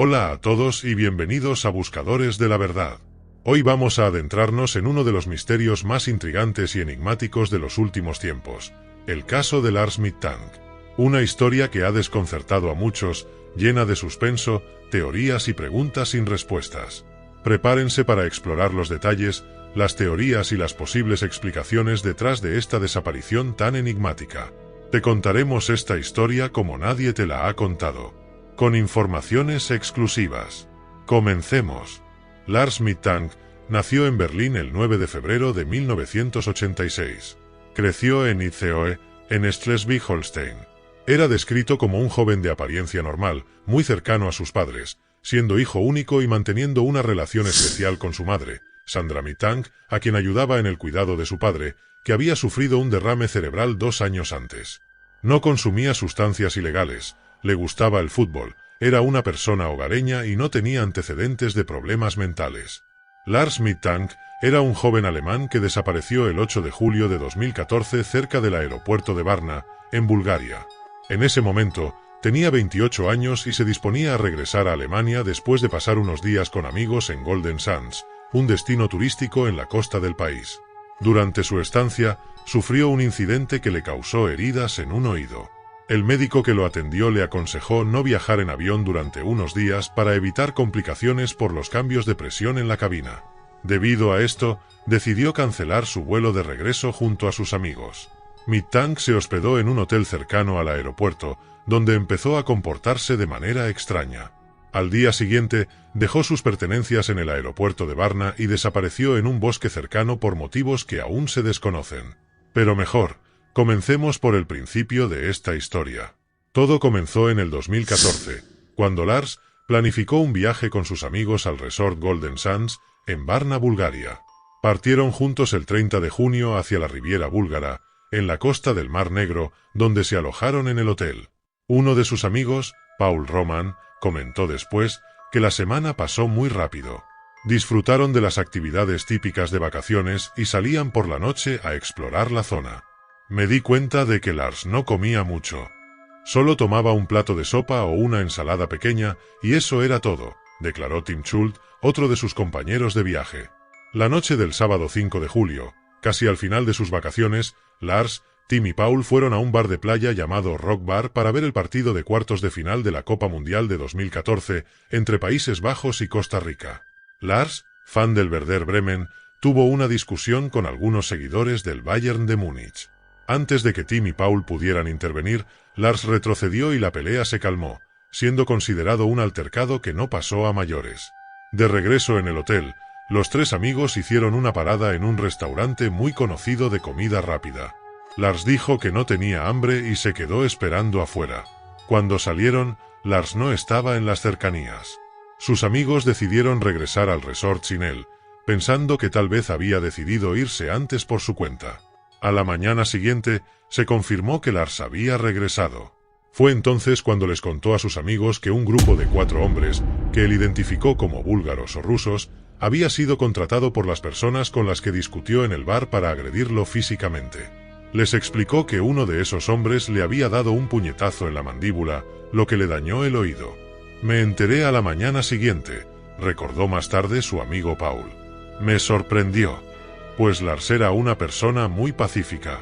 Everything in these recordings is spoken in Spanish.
Hola a todos y bienvenidos a Buscadores de la Verdad. Hoy vamos a adentrarnos en uno de los misterios más intrigantes y enigmáticos de los últimos tiempos, el caso de Lars Mittank. Una historia que ha desconcertado a muchos, llena de suspenso, teorías y preguntas sin respuestas. Prepárense para explorar los detalles, las teorías y las posibles explicaciones detrás de esta desaparición tan enigmática. Te contaremos esta historia como nadie te la ha contado, con informaciones exclusivas. Comencemos. Lars Mittank nació en Berlín el 9 de febrero de 1986. Creció en Itzehoe, en Schleswig-Holstein. Era descrito como un joven de apariencia normal, muy cercano a sus padres, siendo hijo único y manteniendo una relación especial con su madre, Sandra Mittank, a quien ayudaba en el cuidado de su padre, que había sufrido un derrame cerebral 2 años antes. No consumía sustancias ilegales, le gustaba el fútbol, era una persona hogareña y no tenía antecedentes de problemas mentales. Lars Mittank era un joven alemán que desapareció el 8 de julio de 2014 cerca del aeropuerto de Varna, en Bulgaria. En ese momento, tenía 28 años y se disponía a regresar a Alemania después de pasar unos días con amigos en Golden Sands, un destino turístico en la costa del país. Durante su estancia, sufrió un incidente que le causó heridas en un oído. El médico que lo atendió le aconsejó no viajar en avión durante unos días para evitar complicaciones por los cambios de presión en la cabina. Debido a esto, decidió cancelar su vuelo de regreso junto a sus amigos. Mittank se hospedó en un hotel cercano al aeropuerto, donde empezó a comportarse de manera extraña. Al día siguiente, dejó sus pertenencias en el aeropuerto de Varna y desapareció en un bosque cercano por motivos que aún se desconocen. Pero mejor, comencemos por el principio de esta historia. Todo comenzó en el 2014, cuando Lars planificó un viaje con sus amigos al resort Golden Sands, en Varna, Bulgaria. Partieron juntos el 30 de junio hacia la Riviera búlgara, en la costa del Mar Negro, donde se alojaron en el hotel. Uno de sus amigos, Paul Roman, comentó después que la semana pasó muy rápido. Disfrutaron de las actividades típicas de vacaciones y salían por la noche a explorar la zona. Me di cuenta de que Lars no comía mucho. Solo tomaba un plato de sopa o una ensalada pequeña y eso era todo, declaró Tim Schult, otro de sus compañeros de viaje. La noche del sábado 5 de julio, casi al final de sus vacaciones, Lars, Tim y Paul fueron a un bar de playa llamado Rock Bar para ver el partido de cuartos de final de la Copa Mundial de 2014 entre Países Bajos y Costa Rica. Lars, fan del Werder Bremen, tuvo una discusión con algunos seguidores del Bayern de Múnich. Antes de que Tim y Paul pudieran intervenir, Lars retrocedió y la pelea se calmó, siendo considerado un altercado que no pasó a mayores. De regreso en el hotel, los 3 amigos hicieron una parada en un restaurante muy conocido de comida rápida. Lars dijo que no tenía hambre y se quedó esperando afuera. Cuando salieron, Lars no estaba en las cercanías. Sus amigos decidieron regresar al resort sin él, pensando que tal vez había decidido irse antes por su cuenta. A la mañana siguiente, se confirmó que Lars había regresado. Fue entonces cuando les contó a sus amigos que un grupo de 4 hombres, que él identificó como búlgaros o rusos, había sido contratado por las personas con las que discutió en el bar para agredirlo físicamente. Les explicó que uno de esos hombres le había dado un puñetazo en la mandíbula, lo que le dañó el oído. Me enteré a la mañana siguiente, recordó más tarde su amigo Paul. Me sorprendió, pues Lars era una persona muy pacífica.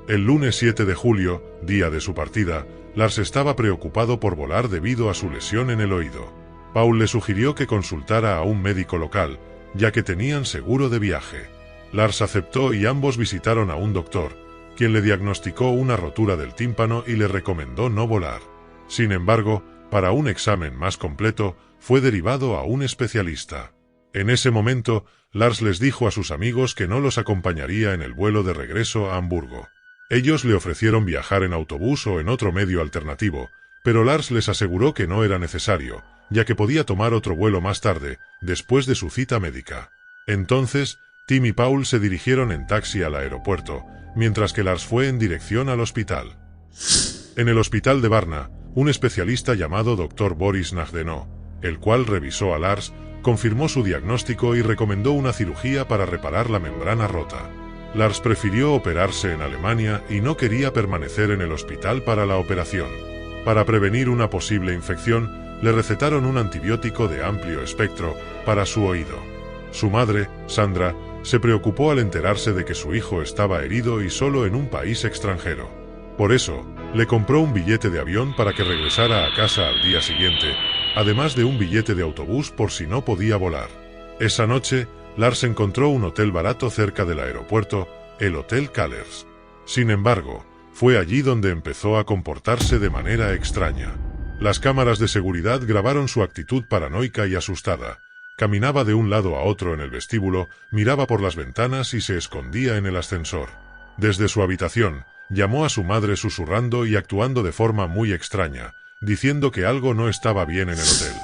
El lunes 7 de julio, día de su partida, Lars estaba preocupado por volar debido a su lesión en el oído. Paul le sugirió que consultara a un médico local, ya que tenían seguro de viaje. Lars aceptó y ambos visitaron a un doctor, quien le diagnosticó una rotura del tímpano y le recomendó no volar. Sin embargo, para un examen más completo, fue derivado a un especialista. En ese momento, Lars les dijo a sus amigos que no los acompañaría en el vuelo de regreso a Hamburgo. Ellos le ofrecieron viajar en autobús o en otro medio alternativo, pero Lars les aseguró que no era necesario, ya que podía tomar otro vuelo más tarde, después de su cita médica. Entonces, Tim y Paul se dirigieron en taxi al aeropuerto, mientras que Lars fue en dirección al hospital. En el hospital de Varna, un especialista llamado Dr. Boris Nagdenov, el cual revisó a Lars, confirmó su diagnóstico y recomendó una cirugía para reparar la membrana rota. Lars prefirió operarse en Alemania y no quería permanecer en el hospital para la operación. Para prevenir una posible infección, le recetaron un antibiótico de amplio espectro para su oído. Su madre, Sandra, se preocupó al enterarse de que su hijo estaba herido y solo en un país extranjero. Por eso, le compró un billete de avión para que regresara a casa al día siguiente, además de un billete de autobús por si no podía volar. Esa noche, Lars encontró un hotel barato cerca del aeropuerto, el Hotel Callers. Sin embargo, fue allí donde empezó a comportarse de manera extraña. Las cámaras de seguridad grabaron su actitud paranoica y asustada. Caminaba de un lado a otro en el vestíbulo, miraba por las ventanas y se escondía en el ascensor. Desde su habitación, llamó a su madre susurrando y actuando de forma muy extraña, diciendo que algo no estaba bien en el hotel.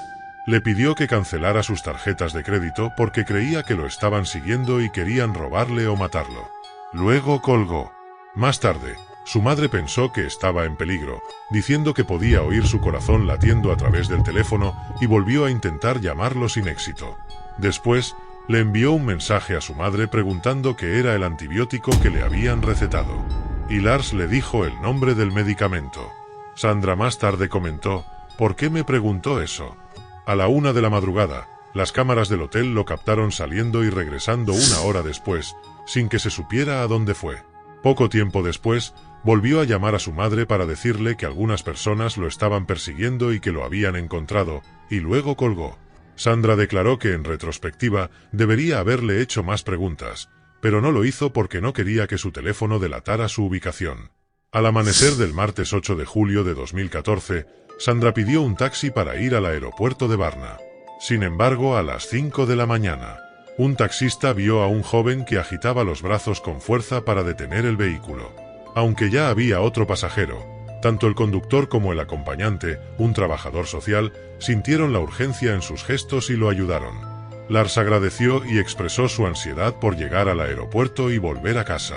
Le pidió que cancelara sus tarjetas de crédito porque creía que lo estaban siguiendo y querían robarle o matarlo. Luego colgó. Más tarde, su madre pensó que estaba en peligro, diciendo que podía oír su corazón latiendo a través del teléfono y volvió a intentar llamarlo sin éxito. Después, le envió un mensaje a su madre preguntando qué era el antibiótico que le habían recetado. Y Lars le dijo el nombre del medicamento. Sandra más tarde comentó: ¿por qué me preguntó eso? A la 1 de la madrugada, las cámaras del hotel lo captaron saliendo y regresando una hora después, sin que se supiera a dónde fue. Poco tiempo después, volvió a llamar a su madre para decirle que algunas personas lo estaban persiguiendo y que lo habían encontrado, y luego colgó. Sandra declaró que en retrospectiva debería haberle hecho más preguntas, pero no lo hizo porque no quería que su teléfono delatara su ubicación. Al amanecer del martes 8 de julio de 2014, Sandra pidió un taxi para ir al aeropuerto de Varna. Sin embargo, a las 5 de la mañana, un taxista vio a un joven que agitaba los brazos con fuerza para detener el vehículo. Aunque ya había otro pasajero, tanto el conductor como el acompañante, un trabajador social, sintieron la urgencia en sus gestos y lo ayudaron. Lars agradeció y expresó su ansiedad por llegar al aeropuerto y volver a casa.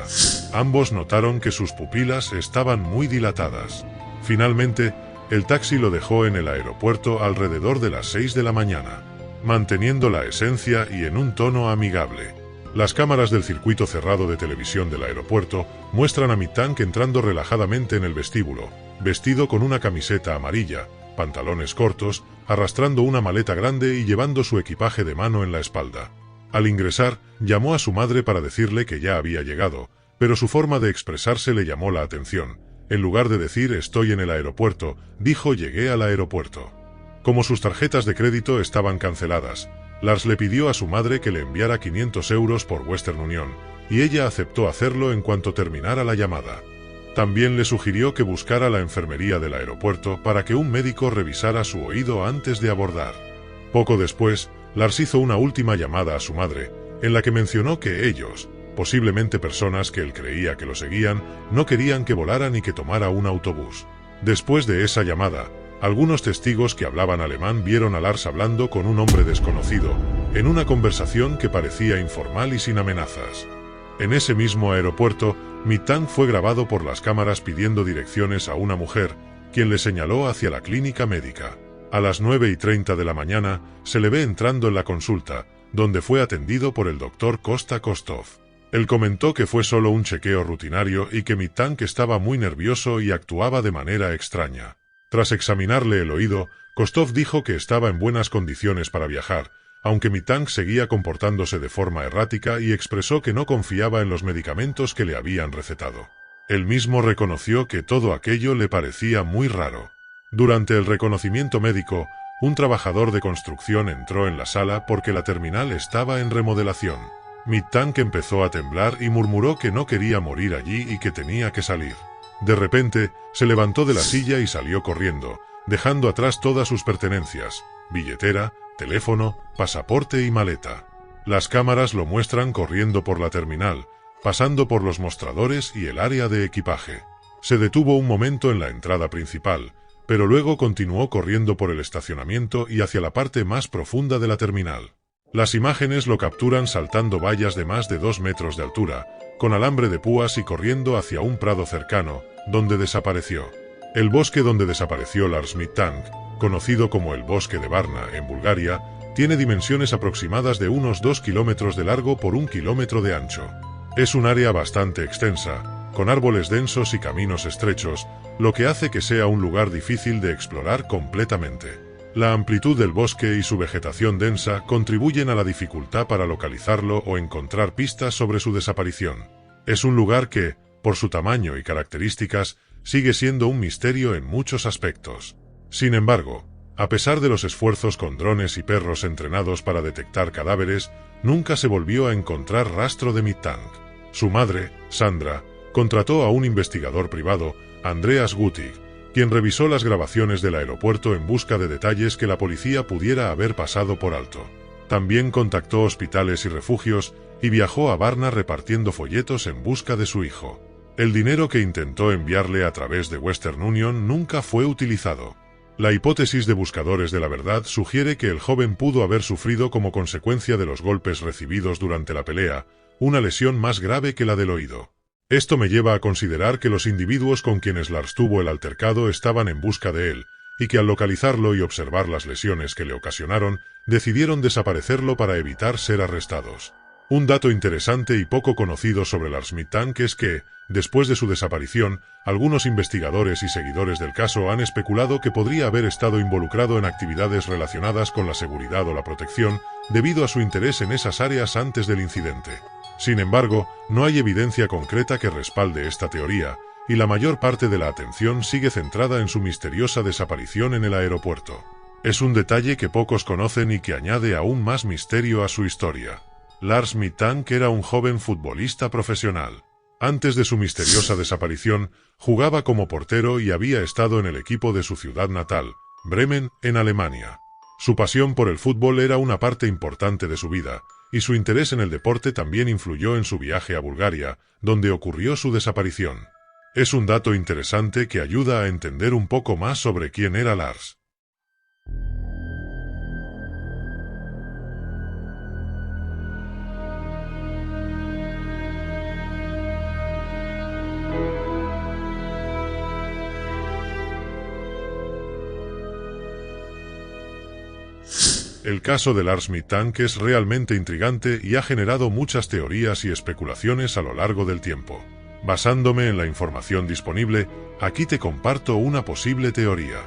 Ambos notaron que sus pupilas estaban muy dilatadas. Finalmente, el taxi lo dejó en el aeropuerto alrededor de las 6 de la mañana, manteniendo la esencia y en un tono amigable. Las cámaras del circuito cerrado de televisión del aeropuerto muestran a Mittank entrando relajadamente en el vestíbulo, vestido con una camiseta amarilla, pantalones cortos, arrastrando una maleta grande y llevando su equipaje de mano en la espalda. Al ingresar, llamó a su madre para decirle que ya había llegado, pero su forma de expresarse le llamó la atención. En lugar de decir «estoy en el aeropuerto», dijo «llegué al aeropuerto». Como sus tarjetas de crédito estaban canceladas, Lars le pidió a su madre que le enviara 500 euros por Western Union, y ella aceptó hacerlo en cuanto terminara la llamada. También le sugirió que buscara la enfermería del aeropuerto para que un médico revisara su oído antes de abordar. Poco después, Lars hizo una última llamada a su madre, en la que mencionó que ellos, posiblemente personas que él creía que lo seguían, no querían que volara ni que tomara un autobús. Después de esa llamada, algunos testigos que hablaban alemán vieron a Lars hablando con un hombre desconocido, en una conversación que parecía informal y sin amenazas. En ese mismo aeropuerto, Mittank fue grabado por las cámaras pidiendo direcciones a una mujer, quien le señaló hacia la clínica médica. A las 9:30 de la mañana, se le ve entrando en la consulta, donde fue atendido por el doctor Kosta Kostov. Él comentó que fue solo un chequeo rutinario y que Mittank estaba muy nervioso y actuaba de manera extraña. Tras examinarle el oído, Kostov dijo que estaba en buenas condiciones para viajar, aunque Mittank seguía comportándose de forma errática y expresó que no confiaba en los medicamentos que le habían recetado. Él mismo reconoció que todo aquello le parecía muy raro. Durante el reconocimiento médico, un trabajador de construcción entró en la sala porque la terminal estaba en remodelación. Mittank empezó a temblar y murmuró que no quería morir allí y que tenía que salir. De repente, se levantó de la silla y salió corriendo, dejando atrás todas sus pertenencias, billetera, teléfono, pasaporte y maleta. Las cámaras lo muestran corriendo por la terminal, pasando por los mostradores y el área de equipaje. Se detuvo un momento en la entrada principal, pero luego continuó corriendo por el estacionamiento y hacia la parte más profunda de la terminal. Las imágenes lo capturan saltando vallas de más de 2 metros de altura, con alambre de púas y corriendo hacia un prado cercano, donde desapareció. El bosque donde desapareció Lars Mittank, conocido como el Bosque de Varna en Bulgaria, tiene dimensiones aproximadas de unos 2 kilómetros de largo por 1 kilómetro de ancho. Es un área bastante extensa, con árboles densos y caminos estrechos, lo que hace que sea un lugar difícil de explorar completamente. La amplitud del bosque y su vegetación densa contribuyen a la dificultad para localizarlo o encontrar pistas sobre su desaparición. Es un lugar que, por su tamaño y características, sigue siendo un misterio en muchos aspectos. Sin embargo, a pesar de los esfuerzos con drones y perros entrenados para detectar cadáveres, nunca se volvió a encontrar rastro de Mittank. Su madre, Sandra, contrató a un investigador privado, Andreas Gutig, quien revisó las grabaciones del aeropuerto en busca de detalles que la policía pudiera haber pasado por alto. También contactó hospitales y refugios y viajó a Varna repartiendo folletos en busca de su hijo. El dinero que intentó enviarle a través de Western Union nunca fue utilizado. La hipótesis de buscadores de la verdad sugiere que el joven pudo haber sufrido como consecuencia de los golpes recibidos durante la pelea, una lesión más grave que la del oído. Esto me lleva a considerar que los individuos con quienes Lars tuvo el altercado estaban en busca de él, y que al localizarlo y observar las lesiones que le ocasionaron, decidieron desaparecerlo para evitar ser arrestados. Un dato interesante y poco conocido sobre Lars Mittank es que, después de su desaparición, algunos investigadores y seguidores del caso han especulado que podría haber estado involucrado en actividades relacionadas con la seguridad o la protección, debido a su interés en esas áreas antes del incidente. Sin embargo, no hay evidencia concreta que respalde esta teoría, y la mayor parte de la atención sigue centrada en su misteriosa desaparición en el aeropuerto. Es un detalle que pocos conocen y que añade aún más misterio a su historia. Lars Mittank era un joven futbolista profesional. Antes de su misteriosa desaparición, jugaba como portero y había estado en el equipo de su ciudad natal, Bremen, en Alemania. Su pasión por el fútbol era una parte importante de su vida, y su interés en el deporte también influyó en su viaje a Bulgaria, donde ocurrió su desaparición. Es un dato interesante que ayuda a entender un poco más sobre quién era Lars. El caso de Lars Mittank es realmente intrigante y ha generado muchas teorías y especulaciones a lo largo del tiempo. Basándome en la información disponible, aquí te comparto una posible teoría.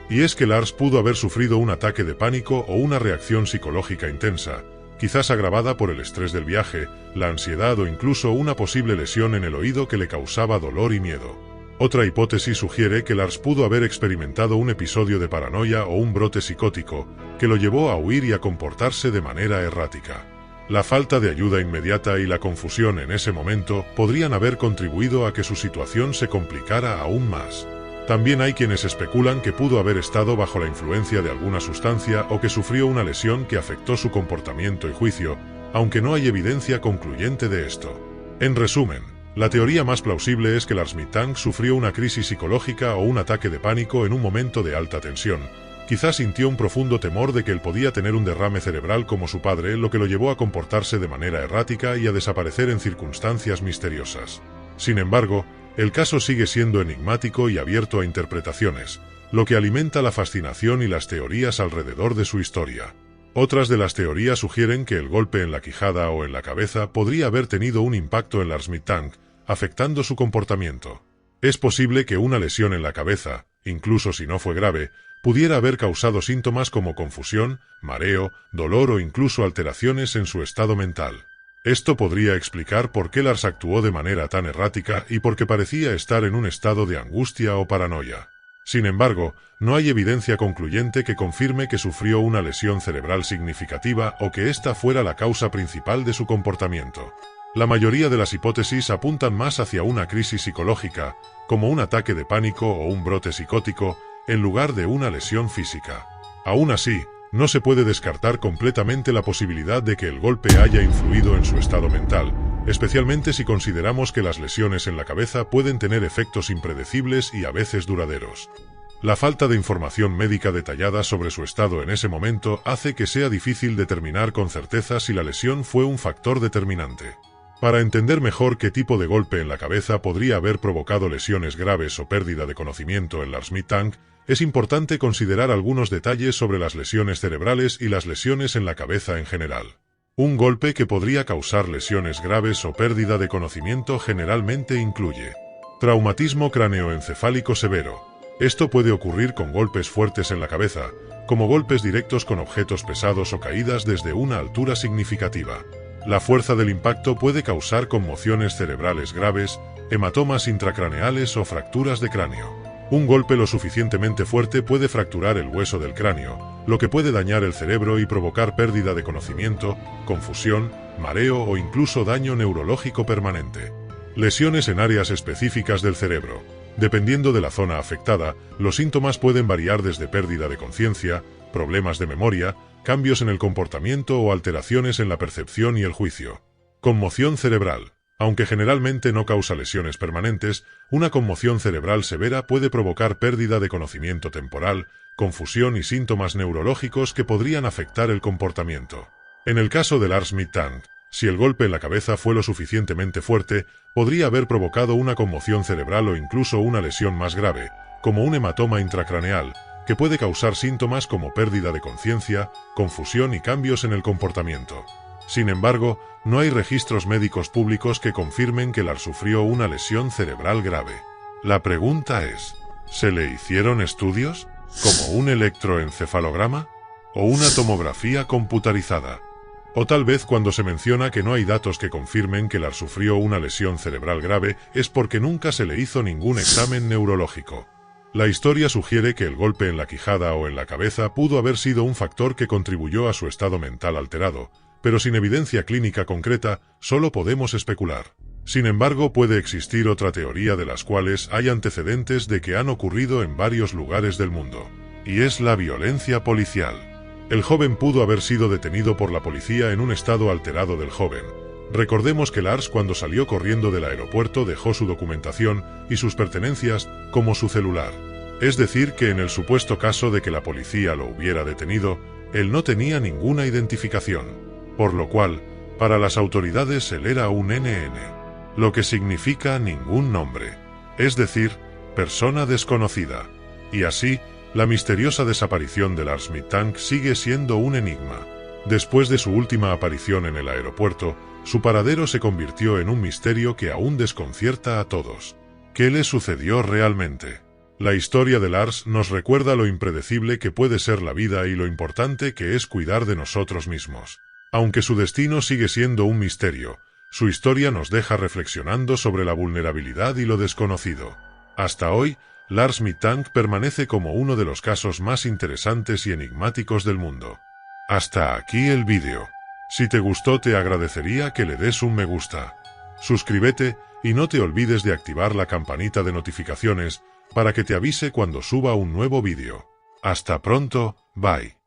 Y es que Lars pudo haber sufrido un ataque de pánico o una reacción psicológica intensa, quizás agravada por el estrés del viaje, la ansiedad o incluso una posible lesión en el oído que le causaba dolor y miedo. Otra hipótesis sugiere que Lars pudo haber experimentado un episodio de paranoia o un brote psicótico que lo llevó a huir y a comportarse de manera errática. La falta de ayuda inmediata y la confusión en ese momento podrían haber contribuido a que su situación se complicara aún más. También hay quienes especulan que pudo haber estado bajo la influencia de alguna sustancia o que sufrió una lesión que afectó su comportamiento y juicio, aunque no hay evidencia concluyente de esto. En resumen, la teoría más plausible es que Lars Mittank sufrió una crisis psicológica o un ataque de pánico en un momento de alta tensión. Quizás sintió un profundo temor de que él podía tener un derrame cerebral como su padre, lo que lo llevó a comportarse de manera errática y a desaparecer en circunstancias misteriosas. Sin embargo, el caso sigue siendo enigmático y abierto a interpretaciones, lo que alimenta la fascinación y las teorías alrededor de su historia. Otras de las teorías sugieren que el golpe en la quijada o en la cabeza podría haber tenido un impacto en Lars Mittank, afectando su comportamiento. Es posible que una lesión en la cabeza, incluso si no fue grave, pudiera haber causado síntomas como confusión, mareo, dolor o incluso alteraciones en su estado mental. Esto podría explicar por qué Lars actuó de manera tan errática y por qué parecía estar en un estado de angustia o paranoia. Sin embargo, no hay evidencia concluyente que confirme que sufrió una lesión cerebral significativa o que esta fuera la causa principal de su comportamiento. La mayoría de las hipótesis apuntan más hacia una crisis psicológica, como un ataque de pánico o un brote psicótico, en lugar de una lesión física. Aún así, no se puede descartar completamente la posibilidad de que el golpe haya influido en su estado mental, especialmente si consideramos que las lesiones en la cabeza pueden tener efectos impredecibles y a veces duraderos. La falta de información médica detallada sobre su estado en ese momento hace que sea difícil determinar con certeza si la lesión fue un factor determinante. Para entender mejor qué tipo de golpe en la cabeza podría haber provocado lesiones graves o pérdida de conocimiento en Lars Mittank, es importante considerar algunos detalles sobre las lesiones cerebrales y las lesiones en la cabeza en general. Un golpe que podría causar lesiones graves o pérdida de conocimiento generalmente incluye traumatismo cráneoencefálico severo, Esto puede ocurrir con golpes fuertes en la cabeza, como golpes directos con objetos pesados o caídas desde una altura significativa. La fuerza del impacto puede causar conmociones cerebrales graves, hematomas intracraneales o fracturas de cráneo. Un golpe lo suficientemente fuerte puede fracturar el hueso del cráneo, lo que puede dañar el cerebro y provocar pérdida de conocimiento, confusión, mareo o incluso daño neurológico permanente. Lesiones en áreas específicas del cerebro. Dependiendo de la zona afectada, los síntomas pueden variar desde pérdida de conciencia, problemas de memoria, cambios en el comportamiento o alteraciones en la percepción y el juicio. Conmoción cerebral. Aunque generalmente no causa lesiones permanentes, una conmoción cerebral severa puede provocar pérdida de conocimiento temporal, confusión y síntomas neurológicos que podrían afectar el comportamiento. En el caso del Lars Mittank, si el golpe en la cabeza fue lo suficientemente fuerte, podría haber provocado una conmoción cerebral o incluso una lesión más grave, como un hematoma intracraneal, que puede causar síntomas como pérdida de conciencia, confusión y cambios en el comportamiento. Sin embargo, no hay registros médicos públicos que confirmen que Lars sufrió una lesión cerebral grave. La pregunta es, ¿se le hicieron estudios, como un electroencefalograma o una tomografía computarizada? O tal vez cuando se menciona que no hay datos que confirmen que Lars sufrió una lesión cerebral grave es porque nunca se le hizo ningún examen neurológico. La historia sugiere que el golpe en la quijada o en la cabeza pudo haber sido un factor que contribuyó a su estado mental alterado, pero sin evidencia clínica concreta, solo podemos especular. Sin embargo, puede existir otra teoría de las cuales hay antecedentes de que han ocurrido en varios lugares del mundo, y es la violencia policial. El joven pudo haber sido detenido por la policía en un estado alterado del joven. Recordemos que Lars, cuando salió corriendo del aeropuerto, dejó su documentación y sus pertenencias, como su celular. Es decir, que en el supuesto caso de que la policía lo hubiera detenido, él no tenía ninguna identificación. Por lo cual, para las autoridades él era un NN, lo que significa ningún nombre, es decir, persona desconocida. Y así, la misteriosa desaparición de Lars Mittank sigue siendo un enigma. Después de su última aparición en el aeropuerto, su paradero se convirtió en un misterio que aún desconcierta a todos. ¿Qué le sucedió realmente? La historia de Lars nos recuerda lo impredecible que puede ser la vida y lo importante que es cuidar de nosotros mismos. Aunque su destino sigue siendo un misterio, su historia nos deja reflexionando sobre la vulnerabilidad y lo desconocido. Hasta hoy, Lars Mittank permanece como uno de los casos más interesantes y enigmáticos del mundo. Hasta aquí el vídeo. Si te gustó, te agradecería que le des un me gusta. Suscríbete y no te olvides de activar la campanita de notificaciones para que te avise cuando suba un nuevo vídeo. Hasta pronto, bye.